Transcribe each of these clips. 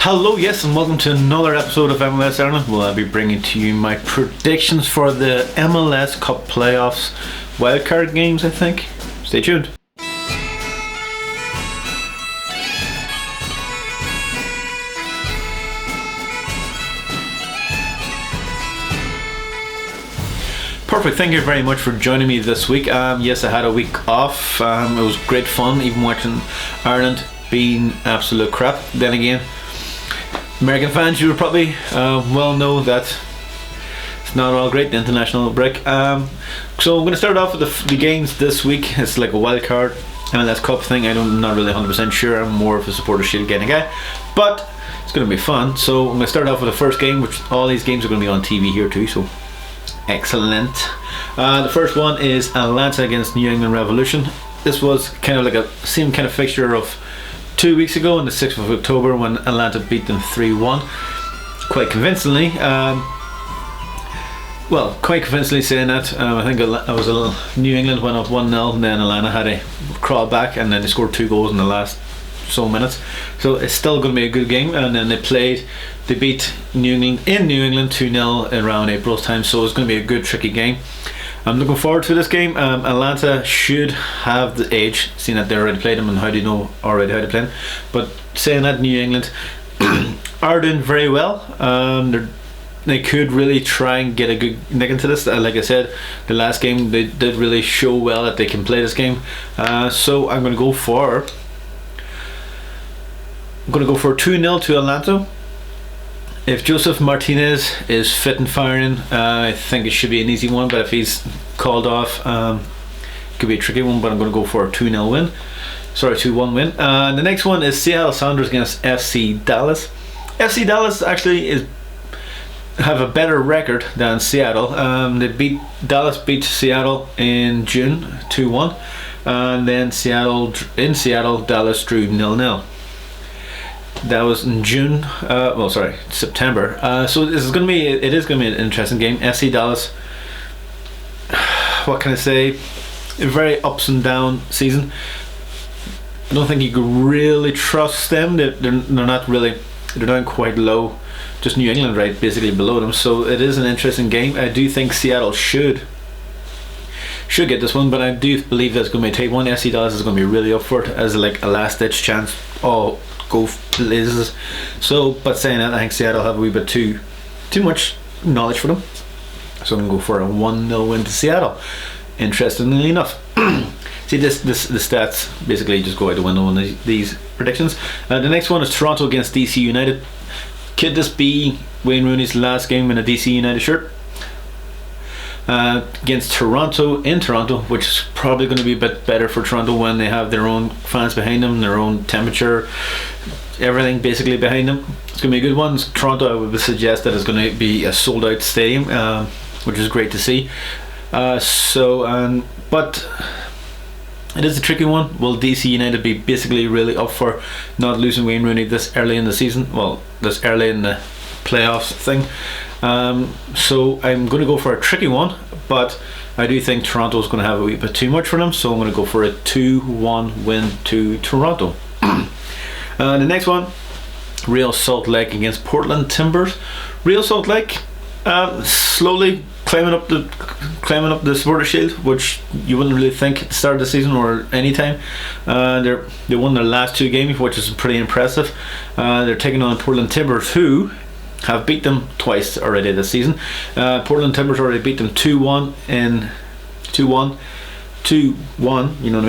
Hello, yes, and welcome to another episode of MLS Ireland. Well, I'll be bringing to you my predictions for the MLS Cup Play-offs wildcard games, I think. Stay tuned. Perfect, thank you very much for joining me this week. Yes, I had a week off. It was great fun, even watching Ireland being absolute crap. Then again, American fans, you will probably well know that it's not all great, the international break. So I'm going to start off with the games this week. It's like a wild card MLS Cup thing. I'm not really 100% sure. I'm more of a supporter shield kind of guy, but it's going to be fun. So I'm going to start off with the first game, which all these games are going to be on TV here too, so excellent. The first one is Atlanta against New England Revolution. This was kind of like a same kind of fixture of 2 weeks ago on the 6th of October when Atlanta beat them 3-1 quite convincingly. Quite convincingly saying that. I think New England went up 1-0 and then Atlanta had a crawl back and then they scored 2 goals in the last so minutes, so it's still going to be a good game. And then they beat New England in New England 2-0 around April's time, so it's going to be a good tricky game. I'm looking forward to this game. Atlanta should have the edge, seeing that they already played them and how they know already how to play them. But saying that, New England are doing very well. They could really try and get a good nick into this. Like I said, the last game they did really show well that they can play this game. So I'm going to go for 2-0 to Atlanta. If Joseph Martinez is fit and firing, I think it should be an easy one, but if he's called off, it could be a tricky one, but I'm going to go for a 2-0 win. Sorry, 2-1 win. The next one is Seattle Sounders against FC Dallas. FC Dallas actually have a better record than Seattle. Dallas beat Seattle in June 2-1, and then Dallas drew 0-0. That was in September. So it is going to be an interesting game. FC Dallas, what can I say? A very ups and down season. I don't think you could really trust them. They're not really. They're down quite low. Just New England right basically below them. So it is an interesting game. I do think Seattle should get this one, but I do believe that's going to be a tight one. FC Dallas is going to be really up for it as like a last ditch chance. Oh, go Blazers. So, but saying that, I think Seattle have a wee bit too much knowledge for them. So I'm going to go for a 1-0 win to Seattle. Interestingly enough. See, the stats basically just go out the window on these predictions. The next one is Toronto against DC United. Could this be Wayne Rooney's last game in a DC United shirt? Against Toronto in Toronto, which is probably going to be a bit better for Toronto when they have their own fans behind them, their own temperature, everything basically behind them. It's going to be a good one. Toronto, I would suggest that it's going to be a sold out stadium, which is great to see. But it is a tricky one. Will DC United be basically really up for not losing Wayne Rooney this early in the season? Well, this early in the playoffs thing. So I'm going to go for a tricky one, but I do think Toronto's going to have a wee bit too much for them, so I'm going to go for a 2-1 win to Toronto. The next one, Real Salt Lake against Portland Timbers. Real Salt Lake slowly climbing up the supporter shield, which you wouldn't really think at the start of the season or any time. They won their last 2 games, which is pretty impressive. They're taking on Portland Timbers, who have beat them twice already this season. Portland Timbers already beat them 2-1 in 2-1, you know what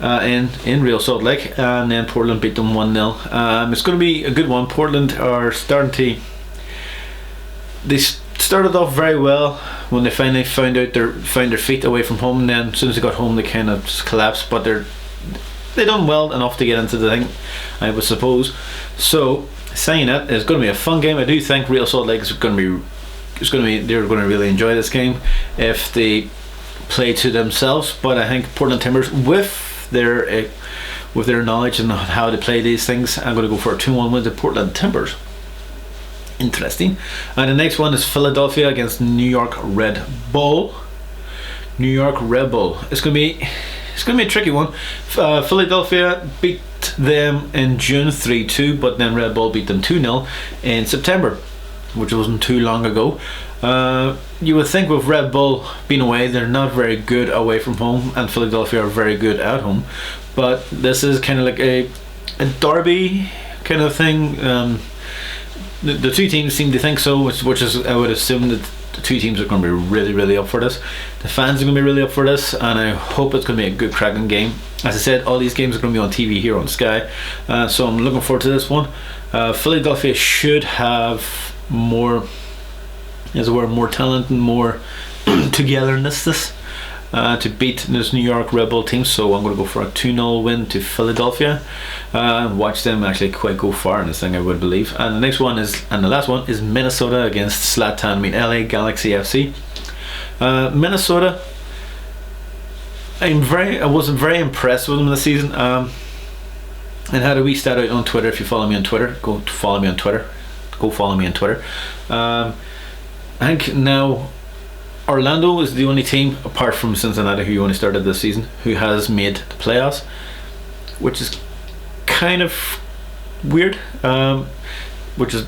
I mean, in Real Salt Lake, and then Portland beat them 1-0. It's going to be a good one. Portland are starting they started off very well when they finally found their feet away from home, and then as soon as they got home they kind of just collapsed, but they done well enough to get into the thing, I would suppose. So saying that, it's going to be a fun game. I do think Real Salt Lake they're going to really enjoy this game if they play to themselves. But I think Portland Timbers, with their knowledge and how to play these things, I'm going to go for a 2-1 win to Portland Timbers. Interesting. And the next one is Philadelphia against New York Red Bull. It's going to be a tricky one. Philadelphia beat beat them in June 3-2, but then Red Bull beat them 2-0 in September, which wasn't too long ago. You would think with Red Bull being away, they're not very good away from home, and Philadelphia are very good at home, but this is kind of like a derby kind of thing. The two teams seem to think so, which is, I would assume that the two teams are going to be really, really up for this. The fans are going to be really up for this, and I hope it's going to be a good cracking game. As I said, all these games are going to be on TV here on Sky, so I'm looking forward to this one. Philadelphia should have more, as it were, more talent and more togetherness to beat this New York Red Bull team, so I'm going to go for a 2-0 win to Philadelphia. Watch them actually quite go far in this thing, I would believe. And the next one is, and the last one is Minnesota against LA Galaxy FC. Minnesota, I wasn't very impressed with them this season. And had a wee stat out on Twitter. If you follow me on Twitter, go follow me on Twitter. I think now Orlando is the only team, apart from Cincinnati, who only started this season, who has made the playoffs, which is kind of weird. Which is,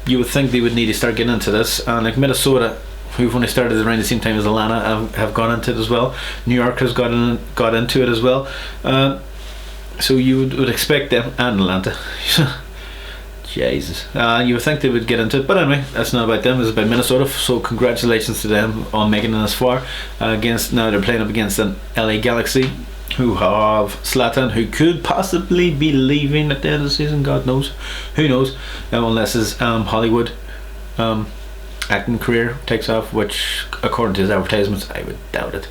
you would think they would need to start getting into this, and like Minnesota, who've only started around the same time as Atlanta, have gone into it as well. New York has got into it as well. So you would expect them, and Atlanta. Jesus. You would think they would get into it, but anyway, that's not about them, it's about Minnesota, so congratulations to them on making it this far. Now they're playing up against an LA Galaxy, who have Zlatan, who could possibly be leaving at the end of the season, God knows. Who knows, unless his Hollywood acting career takes off, which according to his advertisements, I would doubt it.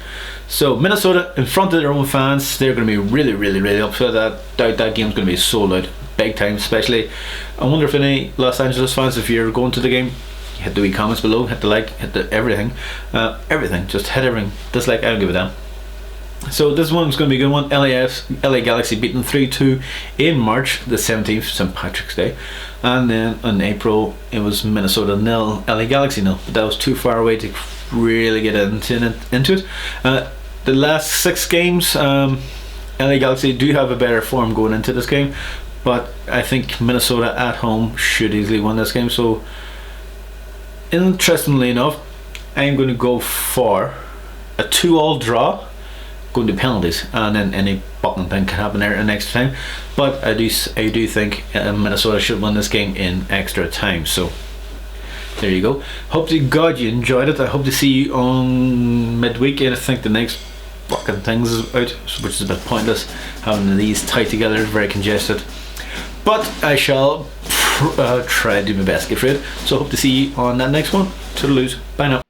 So Minnesota, in front of their own fans, they're going to be really, really, really upset. That game's going to be sold out big time. Especially, I wonder if any Los Angeles fans, if you're going to the game, hit the wee comments below, hit the like, hit the everything, just hit everything. Dislike, I don't give a damn. So this one's going to be a good one. LA Galaxy beaten 3-2 in March the 17th, St. Patrick's Day, and then in April it was Minnesota 0, LA Galaxy 0, but that was too far away to really get into it. The last 6 games, LA Galaxy do have a better form going into this game, but I think Minnesota at home should easily win this game. So interestingly enough, I'm going to go for a 2-2 draw, going to penalties, and then any fucking thing can happen there in extra time. But I do think Minnesota should win this game in extra time. So there you go. Hope to God you enjoyed it. I hope to see you on midweek. I think the next fucking things is out, which is a bit pointless having these tied together, very congested. But I shall try to do my best to get through it. So hope to see you on that next one. Toodaloos. Bye now.